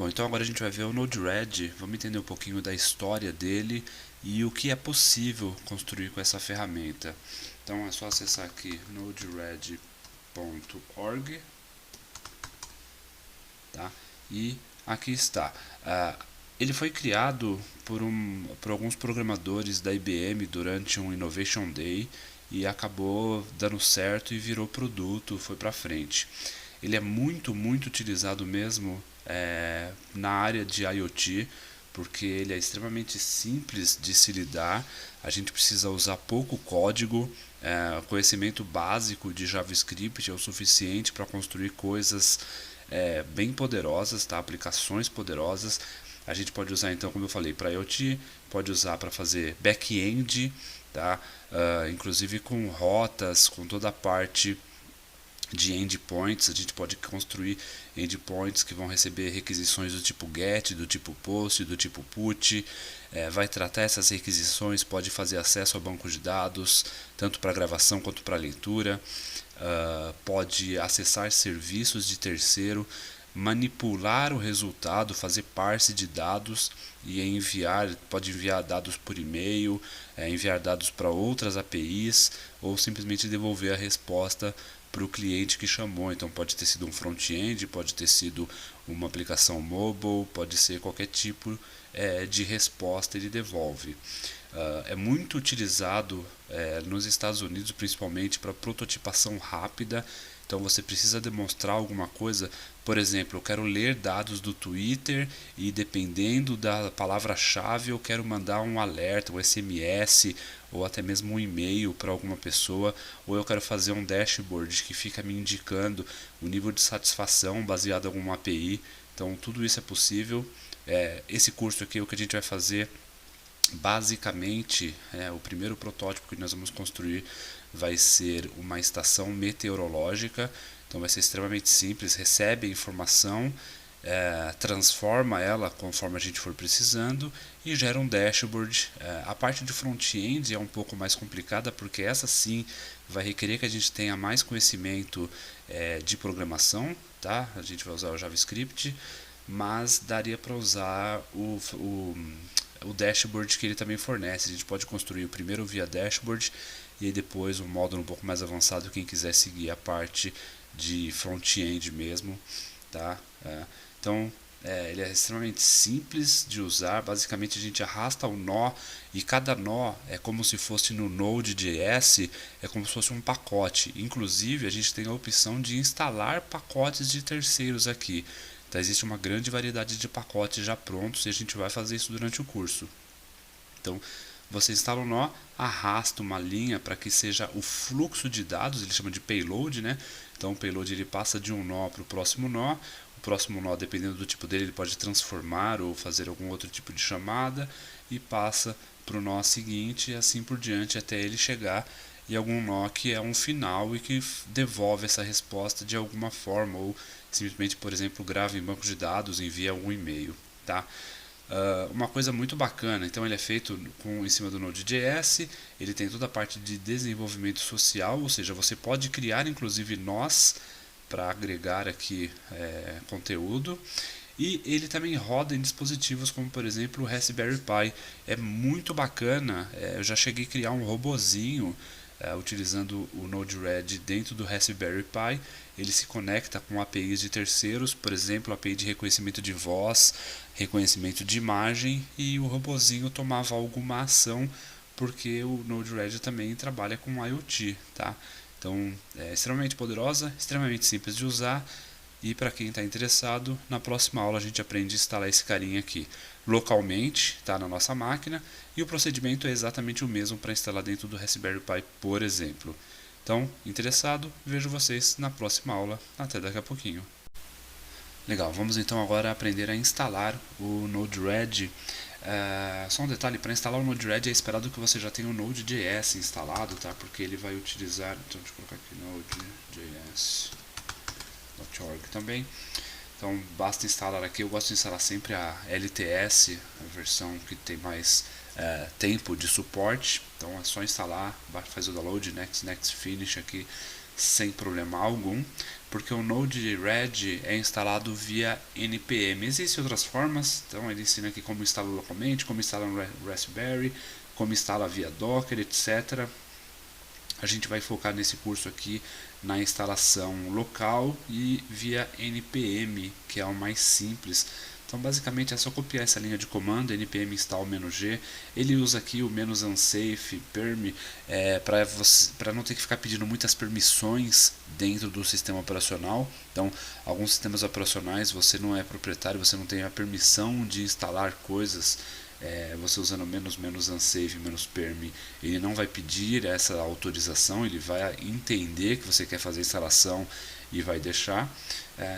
Bom, então agora a gente vai ver o Node-RED, vamos entender um pouquinho da história dele e o que é possível construir com essa ferramenta. Então é só acessar aqui nodered.org, tá? E aqui está. Ele foi criado por alguns programadores da IBM durante um Innovation Day e acabou dando certo e virou produto, foi para frente. Ele é muito utilizado mesmo na área de IoT, porque ele é extremamente simples de se lidar, a gente precisa usar pouco código, conhecimento básico de JavaScript é o suficiente para construir coisas bem poderosas, tá? Aplicações poderosas. A gente pode usar então, como eu falei, para IoT, pode usar para fazer back-end, tá? Inclusive com rotas, com toda a parte de endpoints, a gente pode construir endpoints que vão receber requisições do tipo GET, do tipo POST, do tipo PUT, vai tratar essas requisições, pode fazer acesso ao banco de dados, tanto para gravação quanto para leitura, pode acessar serviços de terceiro, manipular o resultado, fazer parse de dados e pode enviar dados por e-mail, enviar dados para outras APIs ou simplesmente devolver a resposta para o cliente que chamou. Então pode ter sido um front-end, pode ter sido uma aplicação mobile, pode ser qualquer tipo de resposta ele devolve. É muito utilizado nos Estados Unidos, principalmente para prototipação rápida. Então você precisa demonstrar alguma coisa, por exemplo, eu quero ler dados do Twitter e dependendo da palavra-chave eu quero mandar um alerta, um SMS ou até mesmo um e-mail para alguma pessoa, ou eu quero fazer um dashboard que fica me indicando o nível de satisfação baseado em alguma API. Então tudo isso é possível. Esse curso aqui, o que a gente vai fazer basicamente, o primeiro protótipo que nós vamos construir vai ser uma estação meteorológica. Então vai ser extremamente simples, recebe a informação, transforma ela conforme a gente for precisando e gera um dashboard. A parte de front-end é um pouco mais complicada porque essa sim vai requerer que a gente tenha mais conhecimento de programação, tá? A gente vai usar o JavaScript, mas daria para usar o dashboard que ele também fornece. A gente pode construir o primeiro via dashboard e aí depois um módulo um pouco mais avançado quem quiser seguir a parte de front-end mesmo, tá? Então ele é extremamente simples de usar. Basicamente a gente arrasta o nó e cada nó é como se fosse no Node.js, é como se fosse um pacote. Inclusive a gente tem a opção de instalar pacotes de terceiros aqui. Então existe uma grande variedade de pacotes já prontos e a gente vai fazer isso durante o curso. Então você instala o nó, arrasta uma linha para que seja o fluxo de dados, ele chama de payload, né? Então o payload ele passa de um nó para o próximo nó. O próximo nó, dependendo do tipo dele, ele pode transformar ou fazer algum outro tipo de chamada e passa para o nó seguinte e assim por diante até ele chegar em algum nó que é um final e que devolve essa resposta de alguma forma ou simplesmente, por exemplo, grava em banco de dados, envia um e-mail, tá? Uma coisa muito bacana, então ele é feito em cima do Node.js, ele tem toda a parte de desenvolvimento social, ou seja, você pode criar inclusive nós para agregar aqui conteúdo, e ele também roda em dispositivos como por exemplo o Raspberry Pi. É muito bacana, eu já cheguei a criar um robozinho utilizando o Node-RED dentro do Raspberry Pi. Ele se conecta com APIs de terceiros, por exemplo, API de reconhecimento de voz, reconhecimento de imagem, e o robozinho tomava alguma ação porque o Node-RED também trabalha com IoT, tá? Então é extremamente poderosa, extremamente simples de usar. E para quem está interessado, na próxima aula a gente aprende a instalar esse carinha aqui localmente, tá, na nossa máquina, e o procedimento é exatamente o mesmo para instalar dentro do Raspberry Pi, por exemplo. Então, interessado, vejo vocês na próxima aula. Até daqui a pouquinho. Legal, vamos então agora aprender a instalar o Node-RED. Só um detalhe, para instalar o Node-RED é esperado que você já tenha o Node.js instalado, tá? Porque ele vai utilizar, então deixa eu colocar aqui Node.js.org também. Então basta instalar aqui, eu gosto de instalar sempre a LTS, a versão que tem mais tempo de suporte. Então é só instalar, faz o download, next, finish aqui sem problema algum. porque o Node-RED é instalado via NPM. Existem outras formas, então ele ensina aqui como instala localmente, como instala no Raspberry, como instala via Docker, etc. A gente vai focar nesse curso aqui na instalação local e via NPM, que é o mais simples. Então basicamente é só copiar essa linha de comando, npm install "-g". Ele usa aqui o "-unsafe perm" para não ter que ficar pedindo muitas permissões dentro do sistema operacional. Então alguns sistemas operacionais você não é proprietário, você não tem a permissão de instalar coisas. Você usando "-unsafe", "-perm", ele não vai pedir essa autorização, ele vai entender que você quer fazer a instalação e vai deixar.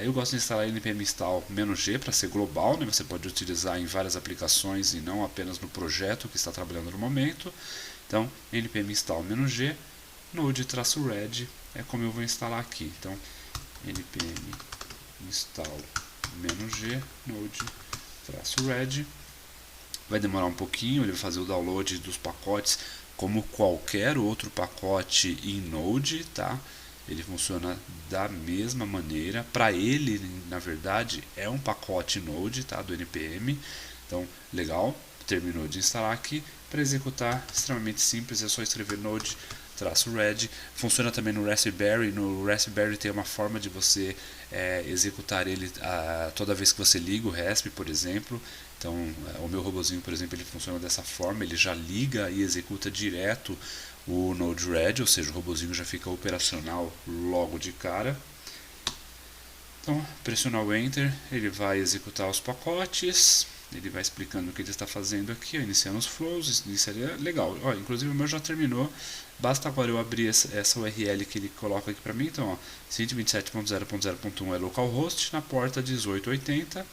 Eu gosto de instalar npm install "-g" para ser global, né? Você pode utilizar em várias aplicações e não apenas no projeto que está trabalhando no momento. Então npm install "-g", node-red é como eu vou instalar aqui. Então npm install "-g", node-red. Vai demorar um pouquinho, ele vai fazer o download dos pacotes como qualquer outro pacote em Node, tá? Ele funciona da mesma maneira. Para ele, na verdade, é um pacote Node, tá? Do NPM. Então, legal. Terminou de instalar aqui. Para executar, extremamente simples, é só escrever node-red. Funciona também no Raspberry. No Raspberry tem uma forma de você executar ele toda vez que você liga o Rasp, por exemplo. Então, o meu robozinho, por exemplo, ele funciona dessa forma, ele já liga e executa direto o Node-RED, ou seja, o robozinho já fica operacional logo de cara. Então, pressionar o Enter, ele vai executar os pacotes, ele vai explicando o que ele está fazendo aqui, iniciando os flows, iniciaria legal. Ó, inclusive o meu já terminou, basta agora eu abrir essa URL que ele coloca aqui para mim. Então, ó, 127.0.0.1 é localhost, na porta 1880.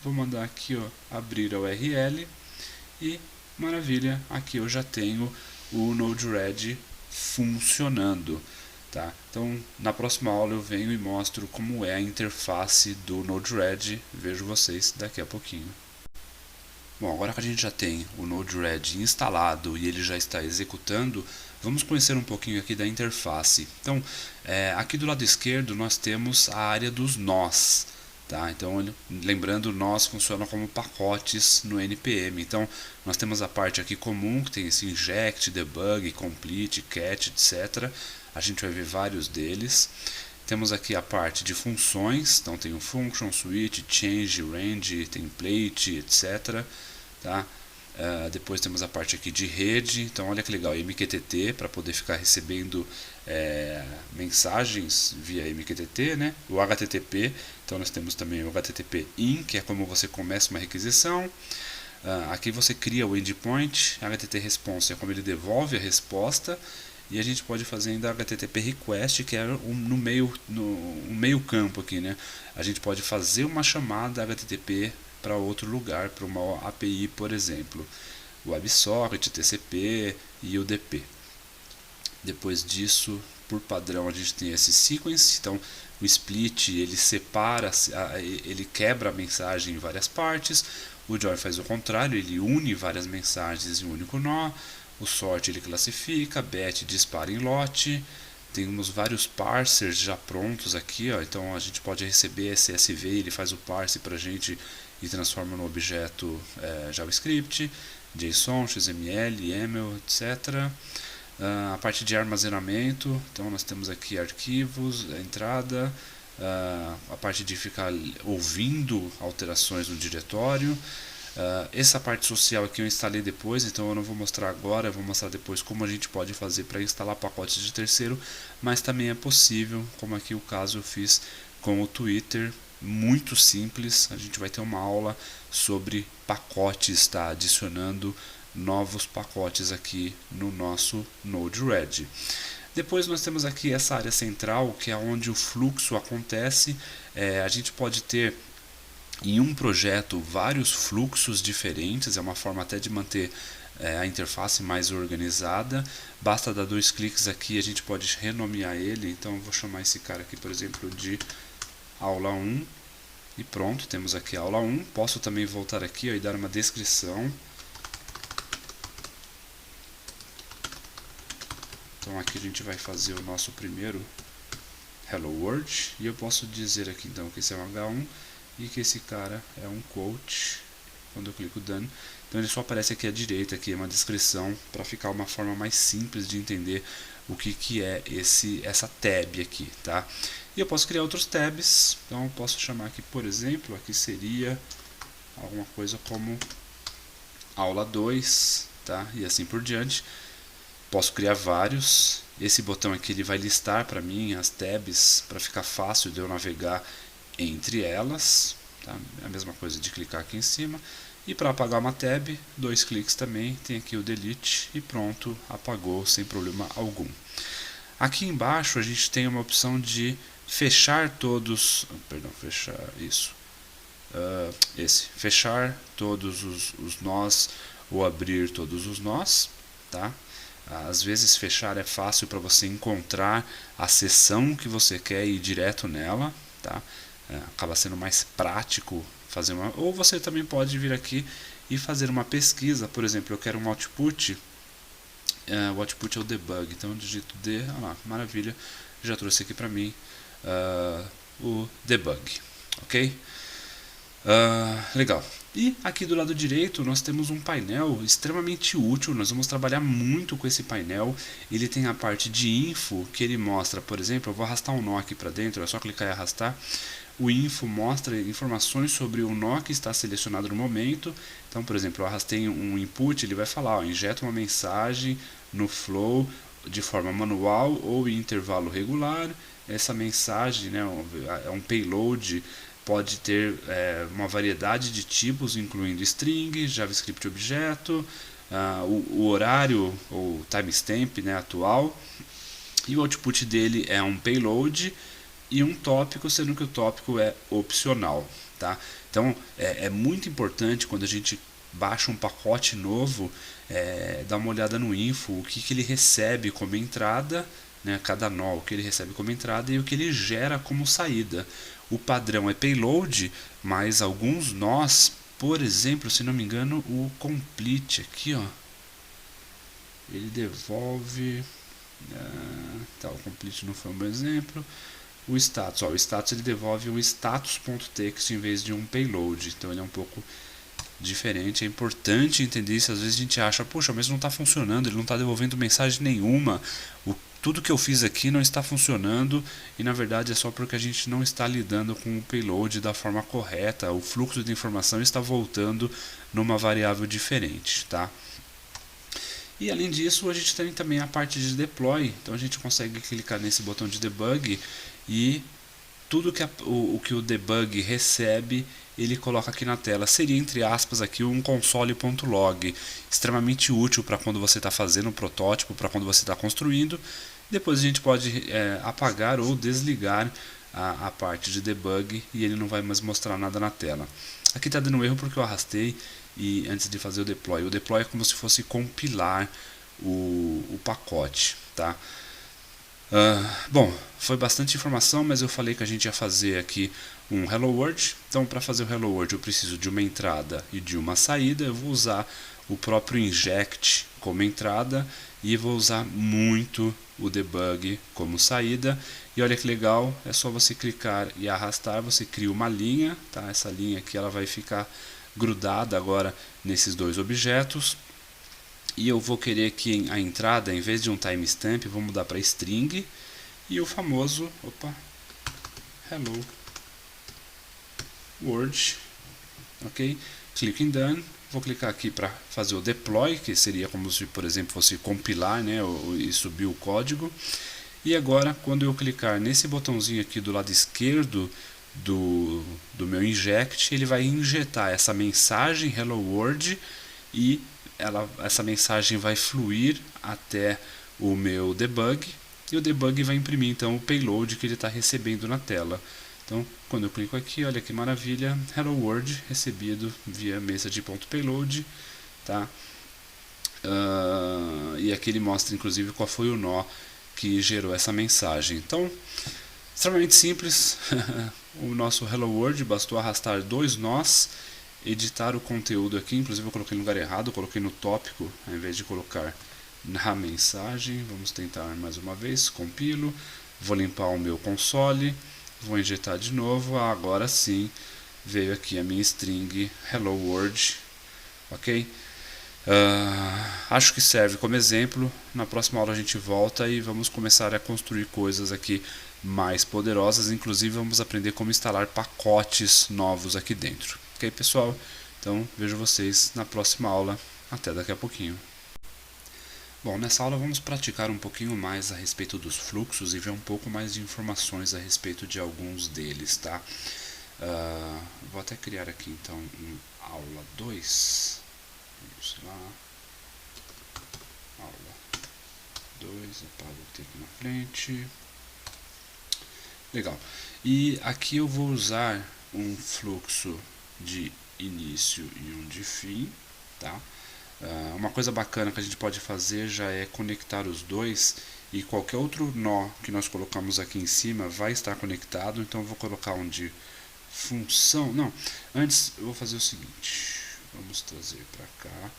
Vou mandar aqui, ó, abrir a URL e maravilha, aqui eu já tenho o Node-RED funcionando, tá? Então na próxima aula eu venho e mostro como é a interface do Node-RED. Vejo vocês daqui a pouquinho. Bom, agora que a gente já tem o Node-RED instalado e ele já está executando, vamos conhecer um pouquinho aqui da interface. Então, aqui do lado esquerdo nós temos a área dos nós. Tá? Então, lembrando, nós funciona como pacotes no NPM. Então, nós temos a parte aqui comum, que tem esse inject, debug, complete, catch, etc. A gente vai ver vários deles. Temos aqui a parte de funções, então tem o function, switch, change, range, template, etc. Tá? Depois temos a parte aqui de rede, então olha que legal, MQTT para poder ficar recebendo mensagens via MQTT, né? O HTTP, então nós temos também o HTTP in, que é como você começa uma requisição. Aqui você cria o endpoint, HTTP response é como ele devolve a resposta, e a gente pode fazer ainda HTTP request, que é no meio campo aqui, né? A gente pode fazer uma chamada HTTP para outro lugar, para uma API, por exemplo, WebSocket, TCP e UDP. Depois disso, por padrão, a gente tem esse sequence. Então, o split ele separa, ele quebra a mensagem em várias partes. O join faz o contrário, ele une várias mensagens em um único nó. O sort ele classifica, batch dispara em lote. Temos vários parsers já prontos aqui, ó. Então a gente pode receber CSV, ele faz o parse para a gente e transforma no objeto JavaScript, JSON, XML, YAML, etc. A parte de armazenamento, então nós temos aqui arquivos, a entrada, a parte de ficar ouvindo alterações no diretório. Essa parte social aqui eu instalei depois, então eu não vou mostrar agora, eu vou mostrar depois como a gente pode fazer para instalar pacotes de terceiro, mas também é possível, como aqui o caso eu fiz com o Twitter, muito simples. A gente vai ter uma aula sobre pacotes, tá? Adicionando novos pacotes aqui no nosso Node-RED. Depois nós temos aqui essa área central, que é onde o fluxo acontece. A gente pode ter em um projeto vários fluxos diferentes, é uma forma até de manter a interface mais organizada. Basta dar 2 cliques aqui, a gente pode renomear ele. Então eu vou chamar esse cara aqui, por exemplo, de aula 1, e pronto, temos aqui a aula 1. Posso também voltar aqui, ó, e dar uma descrição. Então aqui a gente vai fazer o nosso primeiro Hello World, e eu posso dizer aqui então que esse é um H1 e que esse cara é um quote. Quando eu clico Done, então ele só aparece aqui à direita, aqui é uma descrição, para ficar uma forma mais simples de entender o que é essa tab aqui, tá? E eu posso criar outros tabs, então eu posso chamar aqui, por exemplo, aqui seria alguma coisa como aula 2, tá? E assim por diante. Posso criar vários. Esse botão aqui ele vai listar para mim as tabs para ficar fácil de eu navegar entre elas, tá? É a mesma coisa de clicar aqui em cima. E para apagar uma tab, 2 cliques também, tem aqui o delete e pronto, apagou sem problema algum. Aqui embaixo a gente tem uma opção de fechar todos, fechar isso, fechar todos os nós ou abrir todos os nós, tá? Às vezes fechar é fácil para você encontrar a seção que você quer e ir direto nela, tá? Acaba sendo mais prático fazer uma... Ou você também pode vir aqui e fazer uma pesquisa, por exemplo, eu quero um output, o output é o debug, então eu digito D, lá, maravilha, já trouxe aqui para mim o debug, ok? Legal. E aqui do lado direito nós temos um painel extremamente útil, nós vamos trabalhar muito com esse painel. Ele tem a parte de info, que ele mostra, por exemplo, eu vou arrastar um nó aqui para dentro, é só clicar e arrastar. O info mostra informações sobre o nó que está selecionado no momento. Então, por exemplo, eu arrastei um input, ele vai falar, ó, injeta uma mensagem no flow de forma manual ou em intervalo regular. Essa mensagem, né, é um payload, pode ter uma variedade de tipos, incluindo string, JavaScript objeto, o horário ou timestamp, né, atual, e o output dele é um payload e um tópico, sendo que o tópico é opcional, tá? Então é muito importante quando a gente baixa um pacote novo, dar uma olhada no info, o que ele recebe como entrada, né, cada nó, o que ele recebe como entrada e o que ele gera como saída. O padrão é payload, mas alguns nós, por exemplo, se não me engano, o complete aqui, ó, ele devolve, tá, o complete não foi um bom exemplo. O status, ó, o status ele devolve um status.txt em vez de um payload, então ele é um pouco diferente. É importante entender isso. Às vezes a gente acha, poxa, mas não está funcionando, ele não está devolvendo mensagem nenhuma, tudo que eu fiz aqui não está funcionando, e na verdade é só porque a gente não está lidando com o payload da forma correta, o fluxo de informação está voltando numa variável diferente, tá? E além disso, a gente tem também a parte de deploy, então a gente consegue clicar nesse botão de debug e tudo que o que o debug recebe, ele coloca aqui na tela. Seria, entre aspas, aqui um console.log, extremamente útil para quando você está fazendo um protótipo, para quando você está construindo. Depois a gente pode apagar ou desligar a parte de debug e ele não vai mais mostrar nada na tela. Aqui está dando erro porque eu arrastei e antes de fazer o deploy. O deploy é como se fosse compilar o pacote, tá? Bom, foi bastante informação, mas eu falei que a gente ia fazer aqui um Hello World. Então, para fazer o Hello World, eu preciso de uma entrada e de uma saída. Eu vou usar o próprio inject como entrada e vou usar muito o debug como saída. E olha que legal, é só você clicar e arrastar, você cria uma linha, tá? Essa linha aqui ela vai ficar grudada agora nesses dois objetos. E eu vou querer que a entrada, em vez de um timestamp, vou mudar para string. E o famoso, hello world, ok? Clico em done, vou clicar aqui para fazer o deploy, que seria como se, por exemplo, fosse compilar, né, e subir o código. E agora, quando eu clicar nesse botãozinho aqui do lado esquerdo do meu inject, ele vai injetar essa mensagem hello world e essa mensagem vai fluir até o meu debug e o debug vai imprimir então o payload que ele está recebendo na tela. Então, quando eu clico aqui, olha que maravilha, hello world recebido via message.payload, tá? E aqui ele mostra inclusive qual foi o nó que gerou essa mensagem. Então, extremamente simples. O nosso hello world, bastou arrastar dois nós, editar o conteúdo aqui, inclusive eu coloquei no lugar errado, eu coloquei no tópico ao invés de colocar na mensagem. Vamos tentar mais uma vez, compilo, Vou limpar o meu console, vou injetar de novo. Agora sim veio aqui a minha string Hello World, ok? Acho que serve como exemplo. Na próxima aula a gente volta e vamos começar a construir coisas aqui mais poderosas. Inclusive vamos aprender como instalar pacotes novos aqui dentro. Ok, pessoal? Então vejo vocês na próxima aula. Até daqui a pouquinho. Bom, nessa aula vamos praticar um pouquinho mais a respeito dos fluxos e ver um pouco mais de informações a respeito de alguns deles, tá? Vou até criar aqui então um aula 2. Vamos lá. Aula 2, apago o tempo na frente. Legal. E aqui eu vou usar um fluxo de início e um de fim, tá? Uma coisa bacana que a gente pode fazer já é conectar os dois, e qualquer outro nó que nós colocamos aqui em cima vai estar conectado. Então eu vou colocar um de função. Não, antes eu vou fazer o seguinte, vamos trazer para cá.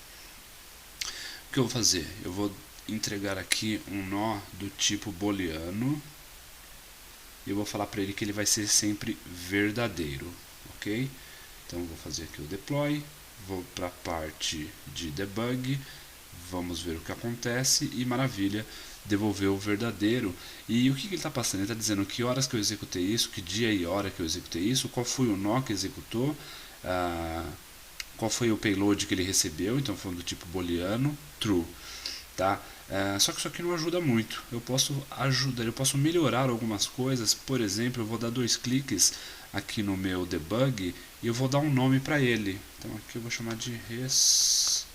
O que eu vou fazer? Eu vou entregar aqui um nó do tipo booleano e eu vou falar para ele que ele vai ser sempre verdadeiro, ok? Então eu vou fazer aqui o deploy, vou para a parte de debug, vamos ver o que acontece e maravilha, devolveu o verdadeiro. E o que ele está passando? Ele está dizendo que horas que eu executei isso, que dia e hora que eu executei isso, qual foi o nó que executou, qual foi o payload que ele recebeu. Então foi do tipo booleano, true, tá? Só que isso aqui não ajuda muito. Eu posso melhorar algumas coisas. Por exemplo, eu vou dar 2 cliques aqui no meu debug e eu vou dar um nome para ele. Então aqui eu vou chamar de resposta.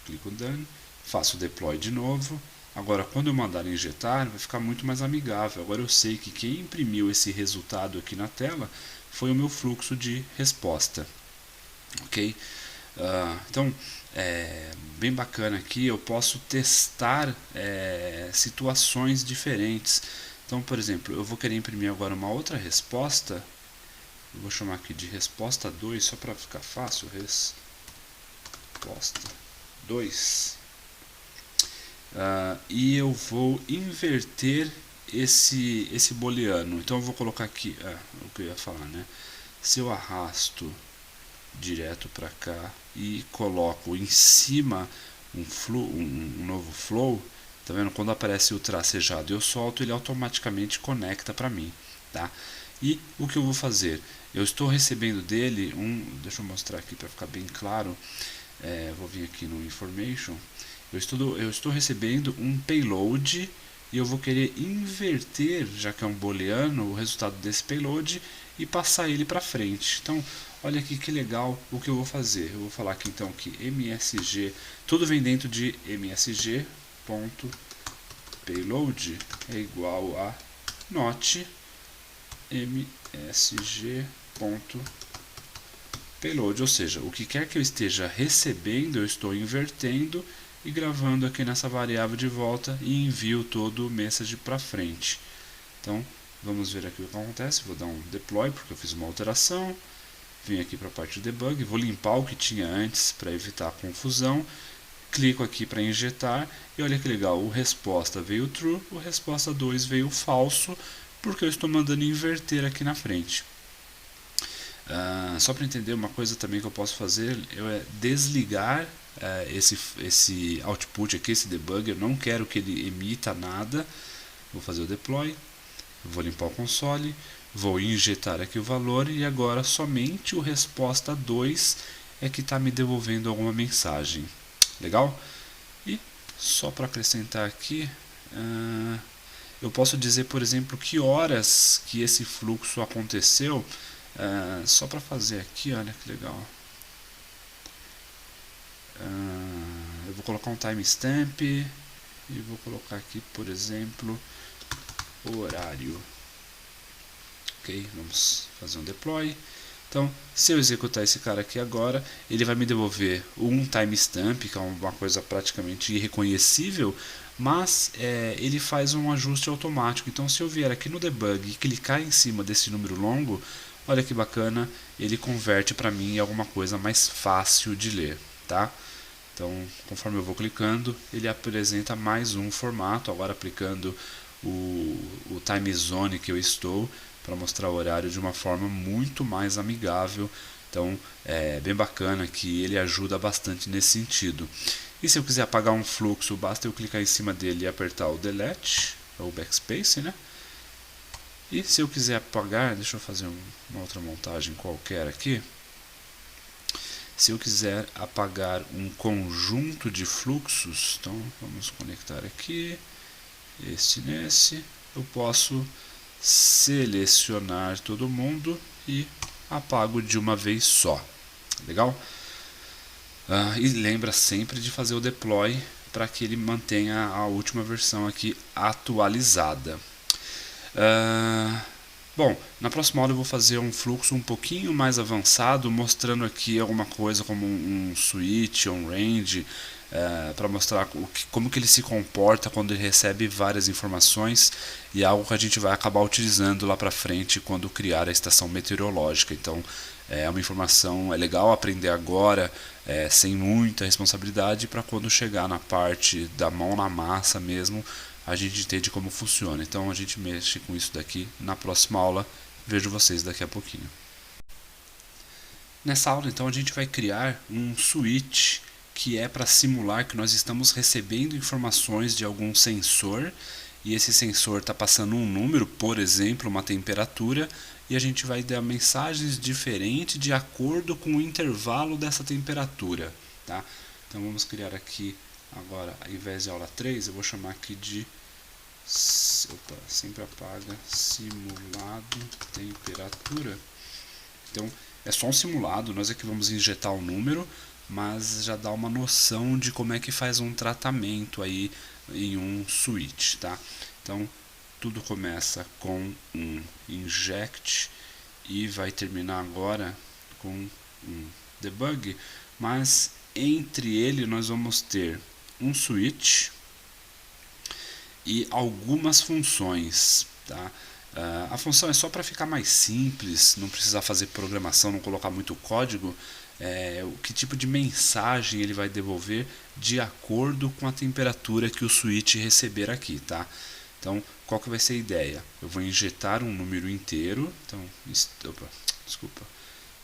Clico done, faço o deploy de novo. Agora quando eu mandar injetar vai ficar muito mais amigável. Agora eu sei que quem imprimiu esse resultado aqui na tela foi o meu fluxo de resposta, ok? Então bem bacana aqui, eu posso testar situações diferentes. Então, por exemplo, eu vou querer imprimir agora uma outra resposta. Eu vou chamar aqui de resposta 2, só para ficar fácil. Resposta 2. E eu vou inverter esse booleano. Então eu vou colocar aqui o que eu ia falar, né? Se eu arrasto direto para cá e coloco em cima um novo flow, tá vendo? Quando aparece o tracejado, eu solto, ele automaticamente conecta para mim, tá? E o que eu vou fazer? Eu estou recebendo dele deixa eu mostrar aqui para ficar bem claro. Vou vir aqui no information. Eu estou recebendo um payload e eu vou querer inverter, já que é um booleano, o resultado desse payload e passar ele para frente. Então olha aqui que legal o que eu vou fazer. Eu vou falar aqui então que msg, tudo vem dentro de msg.payload é igual a not msg.payload, ou seja, o que quer que eu esteja recebendo eu estou invertendo e gravando aqui nessa variável de volta e envio todo o message para frente. Então vamos ver aqui o que acontece. Vou dar um deploy porque eu fiz uma alteração. Vim aqui para a parte de debug, vou limpar o que tinha antes para evitar a confusão. Clico aqui para injetar e olha que legal, o resposta veio true, o resposta 2 veio falso, porque eu estou mandando inverter aqui na frente. Só para entender uma coisa também que eu posso fazer, é desligar esse output aqui, esse debug. Eu não quero que ele emita nada. Vou fazer o deploy, vou limpar o console, vou injetar aqui o valor e agora somente o resposta 2 é que está me devolvendo alguma mensagem. Legal? E só para acrescentar aqui, eu posso dizer, por exemplo, que horas que esse fluxo aconteceu. Só para fazer aqui, olha que legal. Eu vou colocar um timestamp e vou colocar aqui, por exemplo, horário. Ok, vamos fazer um deploy. Então, se eu executar esse cara aqui agora, ele vai me devolver um timestamp, que é uma coisa praticamente irreconhecível, mas ele faz um ajuste automático. Então, se eu vier aqui no debug e clicar em cima desse número longo, olha que bacana, ele converte para mim em alguma coisa mais fácil de ler, tá? Então, conforme eu vou clicando, ele apresenta mais um formato, agora aplicando o time zone que eu estou, para mostrar o horário de uma forma muito mais amigável. Então, é bem bacana que ele ajuda bastante nesse sentido. E se eu quiser apagar um fluxo, basta eu clicar em cima dele e apertar o delete, ou backspace, né? E se eu quiser apagar, deixa eu fazer uma outra montagem qualquer aqui. Se eu quiser apagar um conjunto de fluxos, então vamos conectar aqui, este nesse, eu posso selecionar todo mundo e apago de uma vez só. Legal? E lembra sempre de fazer o deploy para que ele mantenha a última versão aqui atualizada. Bom, na próxima aula eu vou fazer um fluxo um pouquinho mais avançado, mostrando aqui alguma coisa como um switch, um range, para mostrar como que ele se comporta quando ele recebe várias informações, e é algo que a gente vai acabar utilizando lá para frente quando criar a estação meteorológica. Então é uma informação, é legal aprender agora, sem muita responsabilidade, para quando chegar na parte da mão na massa mesmo, a gente entende como funciona. Então a gente mexe com isso daqui na próxima aula. Vejo vocês daqui a pouquinho. Nessa aula então a gente vai criar um switch que é para simular que nós estamos recebendo informações de algum sensor, e esse sensor está passando um número, por exemplo, uma temperatura, e a gente vai dar mensagens diferentes de acordo com o intervalo dessa temperatura, tá? Então vamos criar aqui agora, ao invés de aula 3, eu vou chamar aqui de, opa, sempre apaga, simulado temperatura. Então é só um simulado, nós é que vamos injetar o número, mas já dá uma noção de como é que faz um tratamento aí em um switch, tá? Então tudo começa com um inject e vai terminar agora com um debug, mas entre ele nós vamos ter um switch e algumas funções, tá? A função é só para ficar mais simples, não precisar fazer programação, não colocar muito código. Que tipo de mensagem ele vai devolver de acordo com a temperatura que o switch receber aqui, tá? Então, qual que vai ser a ideia? Eu vou injetar um número inteiro, então, desculpa,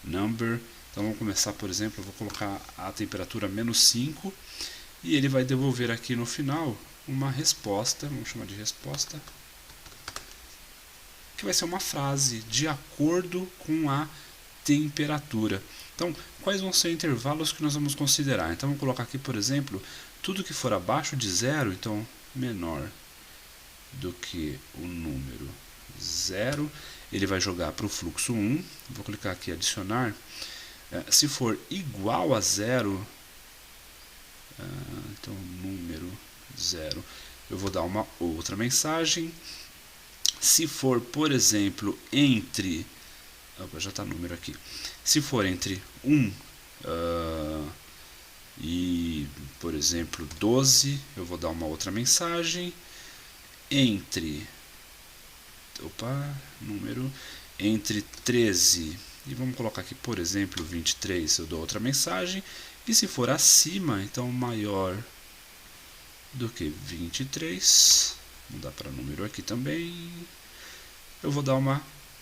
number. Então vamos começar, por exemplo, eu vou colocar a temperatura -5 e ele vai devolver aqui no final uma resposta, vamos chamar de resposta, que vai ser uma frase de acordo com a temperatura. Então, quais vão ser intervalos que nós vamos considerar? Então, vamos colocar aqui, por exemplo, tudo que for abaixo de 0, então menor do que o número 0, ele vai jogar para o fluxo 1. Vou clicar aqui adicionar. Se for igual a 0, então número 0, eu vou dar uma outra mensagem. Se for, por exemplo, entre, já está número aqui, se for entre 1 e, por exemplo, 12, eu vou dar uma outra mensagem. Entre, entre 13 e vamos colocar aqui, por exemplo, 23, eu dou outra mensagem. E se for acima, então maior do que 23, mudar para número aqui também, eu vou dar uma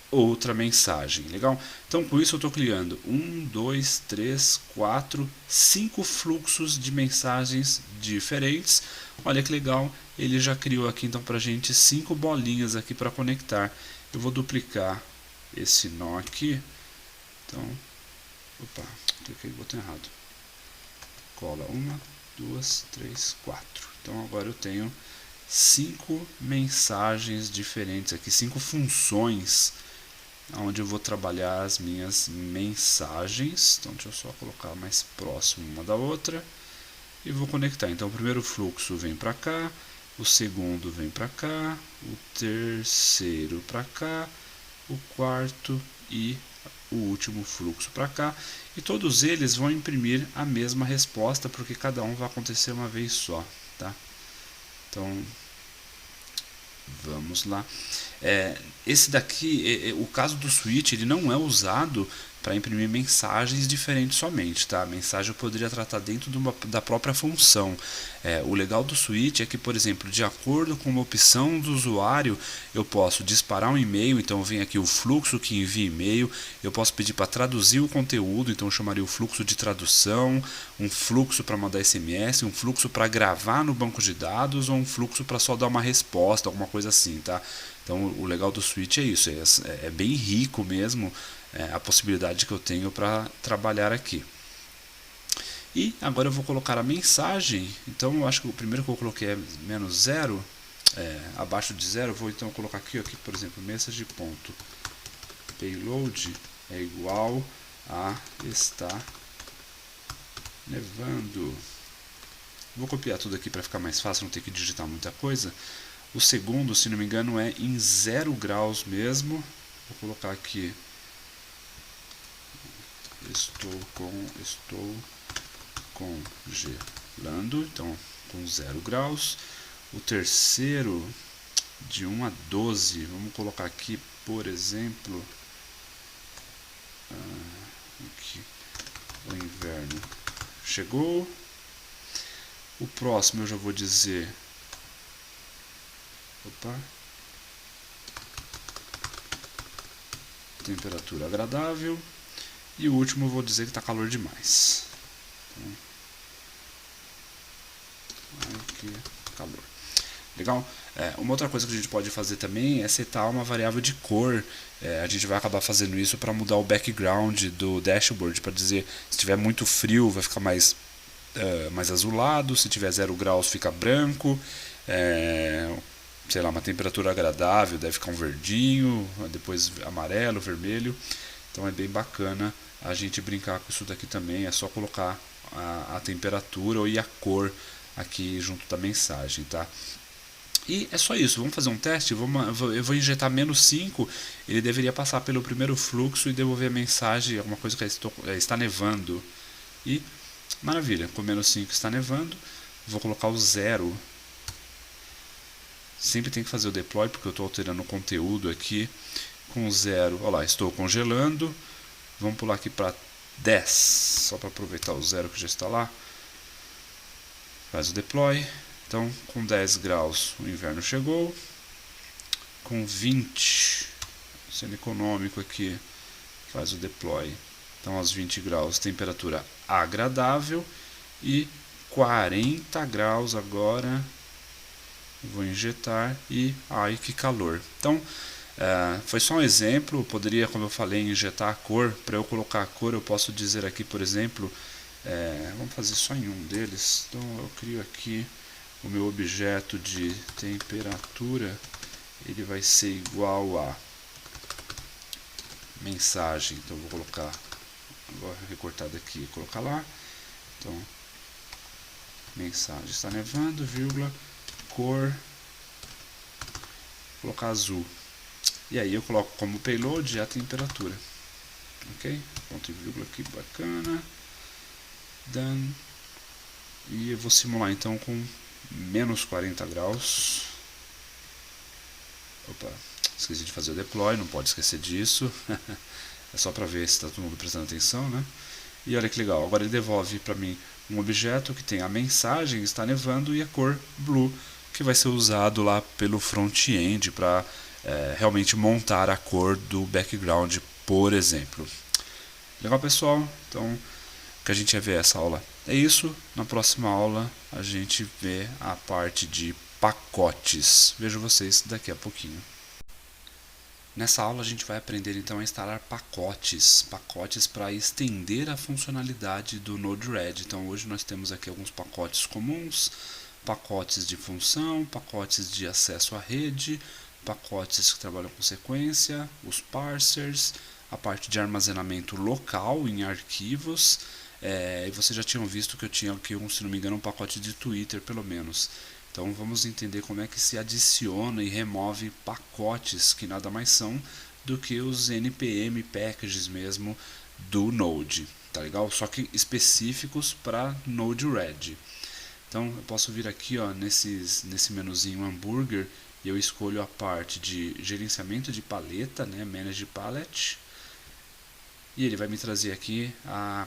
outra mensagem. Legal? Então com isso eu estou criando 1, 2, 3, 4, 5 fluxos de mensagens diferentes. Olha que legal, ele já criou aqui então para a gente 5 bolinhas aqui para conectar. Eu vou duplicar esse nó aqui. Então, opa, cliquei no botão errado. Cola 1, 2, 3, 4. Então agora eu tenho 5 mensagens diferentes aqui, 5 funções onde eu vou trabalhar as minhas mensagens. Então deixa eu só colocar mais próximo uma da outra e vou conectar. Então o primeiro fluxo vem para cá, o segundo vem para cá, o terceiro para cá, o quarto e o último fluxo para cá, e todos eles vão imprimir a mesma resposta, porque cada um vai acontecer uma vez só, tá? Então vamos lá. Esse daqui, o caso do switch, ele não é usado para imprimir mensagens diferentes somente, tá? A mensagem eu poderia tratar dentro da própria função. O legal do switch é que, por exemplo, de acordo com uma opção do usuário, eu posso disparar um e-mail, então vem aqui o fluxo que envia e-mail, eu posso pedir para traduzir o conteúdo, então eu chamaria o fluxo de tradução, um fluxo para mandar SMS, um fluxo para gravar no banco de dados ou um fluxo para só dar uma resposta, alguma coisa assim, tá? Então o legal do switch é isso, é bem rico mesmo a possibilidade que eu tenho para trabalhar aqui. E agora eu vou colocar a mensagem, então eu acho que o primeiro que eu coloquei é menos zero, abaixo de zero, eu vou então colocar aqui, por exemplo, message.payload é igual a está nevando. Vou copiar tudo aqui para ficar mais fácil, não ter que digitar muita coisa. O segundo, se não me engano, é em 0 graus mesmo. Vou colocar aqui estou congelando, então com 0 graus. O terceiro, de 1 a 12, vamos colocar aqui, por exemplo, aqui, o inverno chegou. O próximo eu já vou dizer, temperatura agradável. E o último eu vou dizer que está calor demais. Então, aqui, calor. Legal? Uma outra coisa que a gente pode fazer também é setar uma variável de cor. A gente vai acabar fazendo isso para mudar o background do dashboard, para dizer se tiver muito frio vai ficar mais azulado, se tiver 0 graus fica branco, sei lá, uma temperatura agradável deve ficar um verdinho, depois amarelo, vermelho. Então é bem bacana a gente brincar com isso daqui também, é só colocar a temperatura e a cor aqui junto da mensagem, tá? E é só isso, vamos fazer um teste, eu vou injetar menos 5, ele deveria passar pelo primeiro fluxo e devolver a mensagem, alguma coisa que está nevando. E maravilha, com menos 5 está nevando, vou colocar o 0. Sempre tem que fazer o deploy porque eu estou alterando o conteúdo aqui. Com 0, olha lá, estou congelando. Vamos pular aqui para 10, só para aproveitar o 0 que já está lá. Faz o deploy. Então, com 10 graus o inverno chegou. Com 20, sendo econômico aqui, faz o deploy. Então, aos 20 graus, temperatura agradável. E 40 graus agora. Vou injetar e ai que calor. Então, foi só um exemplo, poderia, como eu falei, injetar a cor. Para eu colocar a cor eu posso dizer aqui, por exemplo, vamos fazer só em um deles. Então eu crio aqui o meu objeto de temperatura, ele vai ser igual a mensagem. Então eu vou colocar, agora recortado aqui, colocar lá. Então, mensagem está nevando, vírgula, cor, vou colocar azul. E aí eu coloco como payload a temperatura. Ok? Ponto e vírgula aqui, bacana. Done. E eu vou simular então com menos 40 graus. Opa, esqueci de fazer o deploy, não pode esquecer disso. É só para ver se está todo mundo prestando atenção, né? E olha que legal, agora ele devolve para mim um objeto que tem a mensagem, está nevando, e a cor blue, que vai ser usado lá pelo front-end para realmente montar a cor do background, por exemplo. Legal, pessoal? Então, o que a gente ia ver essa aula é isso. Na próxima aula a gente vê a parte de pacotes. Vejo vocês daqui a pouquinho. Nessa aula a gente vai aprender então a instalar pacotes para estender a funcionalidade do Node-RED. Então hoje nós temos aqui alguns pacotes comuns, pacotes de função, pacotes de acesso à rede, pacotes que trabalham com sequência, os parsers, a parte de armazenamento local em arquivos, e vocês já tinham visto que eu tinha aqui, se não me engano, um pacote de Twitter pelo menos. Então vamos entender como é que se adiciona e remove pacotes que nada mais são do que os npm packages mesmo do Node, tá legal? Só que específicos para Node-RED. Então eu posso vir aqui, ó, nesse menuzinho hambúrguer e eu escolho a parte de gerenciamento de paleta, né, Manage Palette, e ele vai me trazer aqui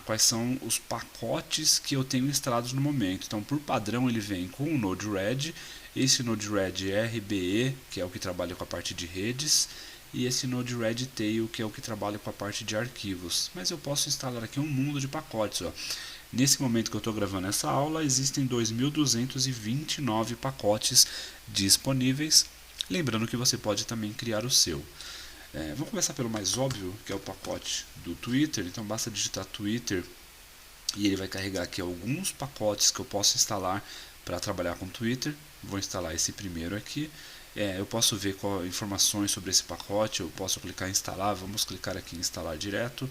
quais são os pacotes que eu tenho instalados no momento. Então, por padrão, ele vem com o Node-RED, esse Node-RED RBE, que é o que trabalha com a parte de redes, e esse Node-RED Tail, que é o que trabalha com a parte de arquivos. Mas eu posso instalar aqui um mundo de pacotes. Ó. Nesse momento que eu estou gravando essa aula, existem 2.229 pacotes disponíveis. Lembrando que você pode também criar o seu. Vamos começar pelo mais óbvio, que é o pacote do Twitter. Então basta digitar Twitter e ele vai carregar aqui alguns pacotes que eu posso instalar para trabalhar com Twitter. Vou instalar esse primeiro aqui. Eu posso ver informações sobre esse pacote, eu posso clicar em instalar, vamos clicar aqui em instalar direto.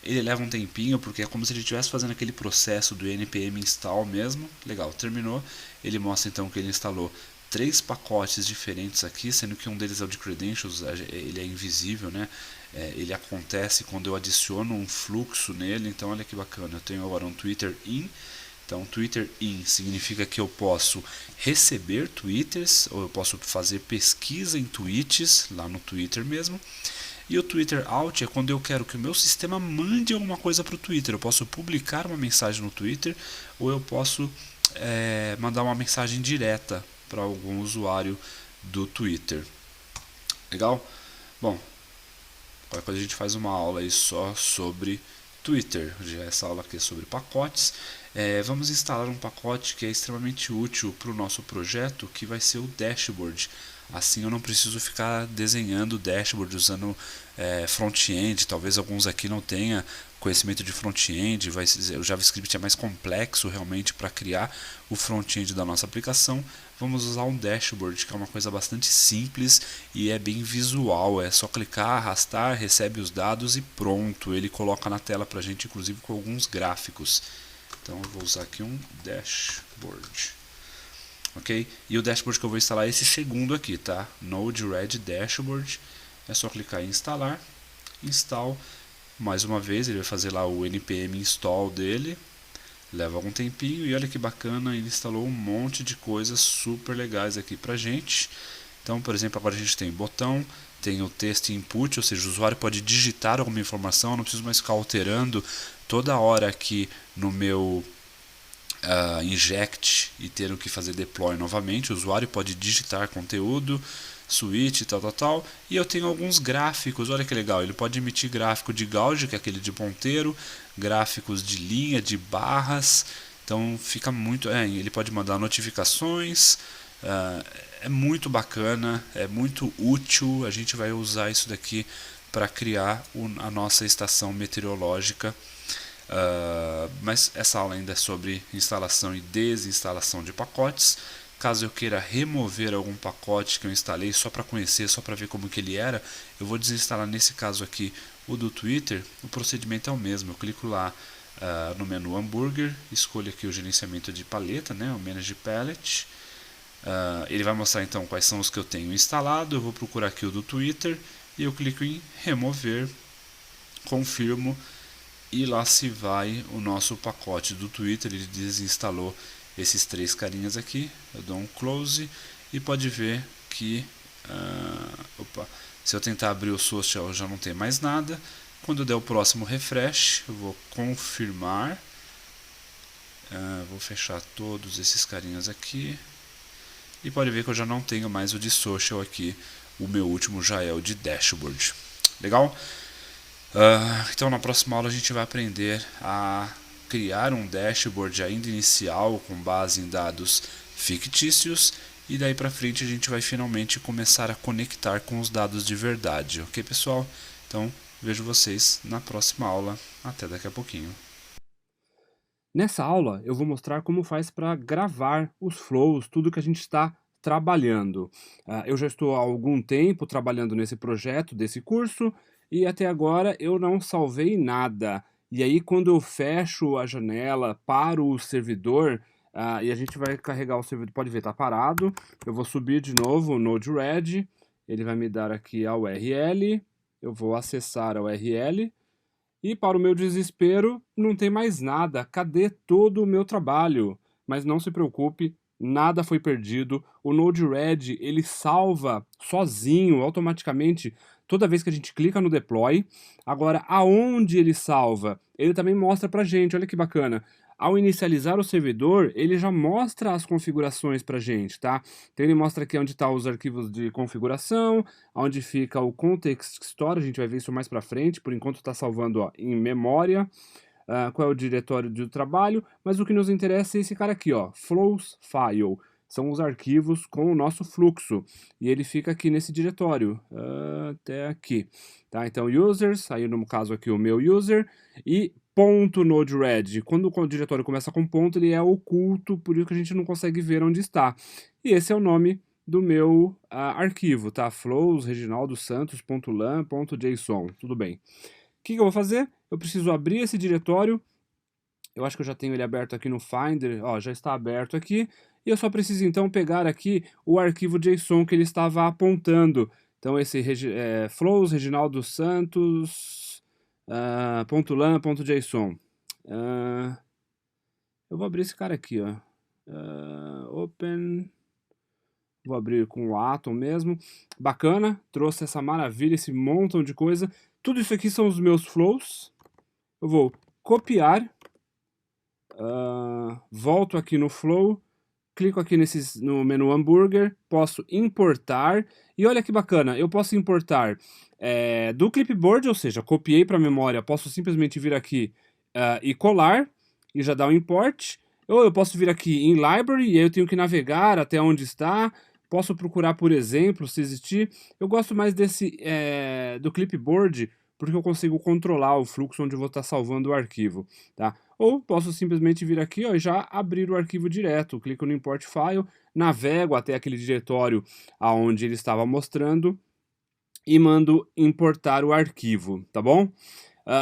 Ele leva um tempinho, porque é como se ele estivesse fazendo aquele processo do npm install mesmo. Legal, terminou. Ele mostra então que ele instalou 3 pacotes diferentes aqui, sendo que um deles é o de credentials, ele é invisível, né? Ele acontece quando eu adiciono um fluxo nele, então olha que bacana. Eu tenho agora um Twitter in. Então, Twitter in significa que eu posso receber tweets, ou eu posso fazer pesquisa em tweets, lá no Twitter mesmo. E o Twitter out é quando eu quero que o meu sistema mande alguma coisa para o Twitter. Eu posso publicar uma mensagem no Twitter, ou eu posso mandar uma mensagem direta para algum usuário do Twitter. Legal? Bom, qualquer coisa a gente faz uma aula aí só sobre Twitter. Já essa aula aqui é sobre pacotes. Vamos instalar um pacote que é extremamente útil para o nosso projeto, que vai ser o dashboard. Assim eu não preciso ficar desenhando dashboard usando front-end. Talvez alguns aqui não tenham conhecimento de front-end. O JavaScript é mais complexo realmente para criar o front-end da nossa aplicação. Vamos usar um dashboard, que é uma coisa bastante simples e é bem visual. É só clicar, arrastar, recebe os dados e pronto. Ele coloca na tela para a gente, inclusive com alguns gráficos. Então eu vou usar aqui um dashboard. Ok? E o dashboard que eu vou instalar é esse segundo aqui, tá? Node-RED Dashboard. É só clicar em instalar. Install. Mais uma vez, ele vai fazer lá o npm install dele. Leva algum tempinho e olha que bacana, ele instalou um monte de coisas super legais aqui pra gente. Então, por exemplo, agora a gente tem botão, tem o text input, ou seja, o usuário pode digitar alguma informação, não preciso mais ficar alterando toda hora aqui no meu inject e ter que fazer deploy novamente. O usuário pode digitar conteúdo, switch, tal. E eu tenho alguns gráficos, olha que legal, ele pode emitir gráfico de gauge, que é aquele de ponteiro, gráficos de linha, de barras. Então fica muito, ele pode mandar notificações, é muito bacana, é muito útil. A gente vai usar isso daqui para criar a nossa estação meteorológica. Mas essa aula ainda é sobre instalação e desinstalação de pacotes. Caso eu queira remover algum pacote que eu instalei só para conhecer, só para ver como que ele era, eu vou desinstalar nesse caso aqui o do Twitter. O procedimento é o mesmo, eu clico lá no menu hambúrguer, escolho aqui o gerenciamento de paleta, né, o Manage Palette. Ele vai mostrar então quais são os que eu tenho instalado. Eu vou procurar aqui o do Twitter e eu clico em remover, confirmo. E lá se vai o nosso pacote do Twitter. Ele desinstalou esses 3 carinhas aqui. Eu dou um close e pode ver que se eu tentar abrir o social já não tem mais nada. Quando eu der o próximo refresh, eu vou confirmar. Vou fechar todos esses carinhas aqui. E pode ver que eu já não tenho mais o de social aqui. O meu último já é o de dashboard. Legal? Então na próxima aula a gente vai aprender a criar um dashboard ainda inicial com base em dados fictícios e daí para frente a gente vai finalmente começar a conectar com os dados de verdade, ok pessoal? Então vejo vocês na próxima aula, até daqui a pouquinho. Nessa aula eu vou mostrar como faz para gravar os flows, tudo que a gente está trabalhando. Eu já estou há algum tempo trabalhando nesse projeto desse curso e até agora eu não salvei nada. E aí quando eu fecho a janela, paro o servidor, e a gente vai carregar o servidor, pode ver, está parado. Eu vou subir de novo o Node-RED, ele vai me dar aqui a URL, eu vou acessar a URL. E para o meu desespero, não tem mais nada. Cadê todo o meu trabalho? Mas não se preocupe, nada foi perdido. O Node-RED, ele salva sozinho, automaticamente, toda vez que a gente clica no deploy. Agora, aonde ele salva? Ele também mostra pra gente, olha que bacana. Ao inicializar o servidor, ele já mostra as configurações pra gente, tá? Então ele mostra aqui onde estão os arquivos de configuração, onde fica o context store, a gente vai ver isso mais pra frente, por enquanto está salvando ó, em memória. Qual é o diretório do trabalho, mas o que nos interessa é esse cara aqui, ó, flows file. São os arquivos com o nosso fluxo. E ele fica aqui nesse diretório, até aqui. Tá? Então, users, aí no caso aqui o meu user, e ponto .node-RED. Quando o diretório começa com ponto, ele é oculto, por isso que a gente não consegue ver onde está. E esse é o nome do meu arquivo, tá? Flows, reginaldosantos.lan.json, tudo bem. O que eu vou fazer? Eu preciso abrir esse diretório. Eu acho que eu já tenho ele aberto aqui no Finder. Ó, já está aberto aqui. E eu só preciso então pegar aqui o arquivo JSON que ele estava apontando. Então esse flows Reginaldo Santos .lan.json. Eu vou abrir esse cara aqui, ó. Open. Vou abrir com o Atom mesmo. Bacana, trouxe essa maravilha, esse montão de coisa. Tudo isso aqui são os meus flows. Eu vou copiar, volto aqui no Flow, clico aqui no menu hambúrguer, posso importar, e olha que bacana, eu posso importar do clipboard, ou seja, copiei para a memória, posso simplesmente vir aqui e colar, e já dá um import, ou eu posso vir aqui em library, e aí eu tenho que navegar até onde está, posso procurar por exemplo, se existir. Eu gosto mais desse do clipboard, porque eu consigo controlar o fluxo onde eu vou estar salvando o arquivo, tá? Ou posso simplesmente vir aqui ó, e já abrir o arquivo direto, clico no Import File, navego até aquele diretório aonde ele estava mostrando e mando importar o arquivo, tá bom?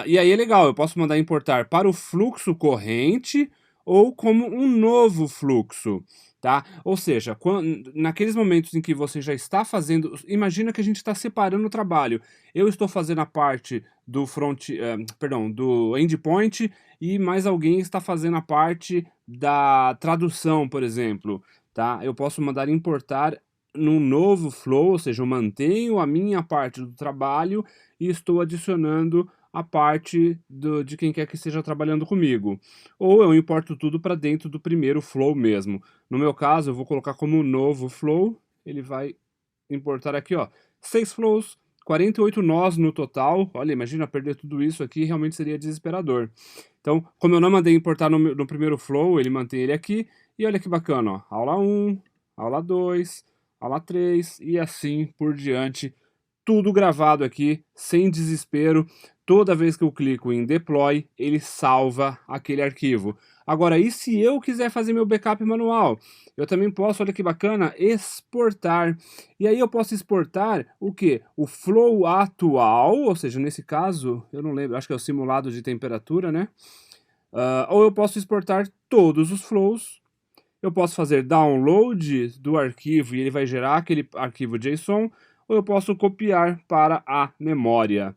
E aí é legal, eu posso mandar importar para o fluxo corrente ou como um novo fluxo, tá? Ou seja, naqueles momentos em que você já está fazendo, imagina que a gente está separando o trabalho. Eu estou fazendo a parte do do endpoint e mais alguém está fazendo a parte da tradução, por exemplo, tá? Eu posso mandar importar num novo flow, ou seja, eu mantenho a minha parte do trabalho e estou adicionando a parte de quem quer que esteja trabalhando comigo. Ou eu importo tudo para dentro do primeiro flow mesmo. No meu caso, eu vou colocar como novo flow, ele vai importar aqui, ó, 6 flows, 48 nós no total. Olha, imagina perder tudo isso aqui, realmente seria desesperador. Então, como eu não mandei importar no primeiro flow, ele mantém ele aqui. E olha que bacana, ó, aula 1, aula 2, aula 3 e assim por diante. Tudo gravado aqui, sem desespero. Toda vez que eu clico em deploy, ele salva aquele arquivo. Agora, e se eu quiser fazer meu backup manual? Eu também posso, olha que bacana, exportar. E aí eu posso exportar o quê? O flow atual, ou seja, nesse caso, eu não lembro, acho que é o simulado de temperatura, né? Ou eu posso exportar todos os flows. Eu posso fazer download do arquivo e ele vai gerar aquele arquivo JSON, ou eu posso copiar para a memória.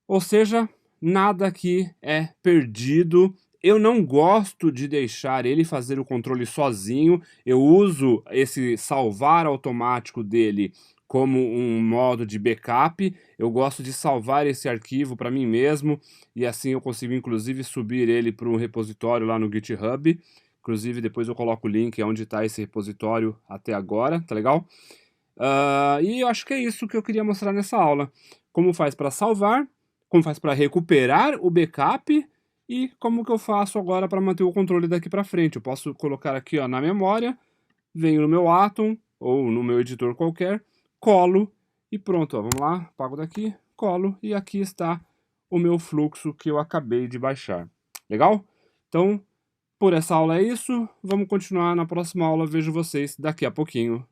Ou seja, nada aqui é perdido. Eu não gosto de deixar ele fazer o controle sozinho. Eu uso esse salvar automático dele como um modo de backup. Eu gosto de salvar esse arquivo para mim mesmo e assim eu consigo inclusive subir ele para um repositório lá no GitHub. Inclusive depois eu coloco o link onde está esse repositório até agora, tá legal? E eu acho que é isso que eu queria mostrar nessa aula. Como faz para salvar, como faz para recuperar o backup e como que eu faço agora para manter o controle daqui para frente. Eu posso colocar aqui ó, na memória, venho no meu Atom ou no meu editor qualquer, colo e pronto. Ó, vamos lá, apago daqui, colo e aqui está o meu fluxo que eu acabei de baixar. Legal? Então, por essa aula é isso. Vamos continuar na próxima aula. Vejo vocês daqui a pouquinho.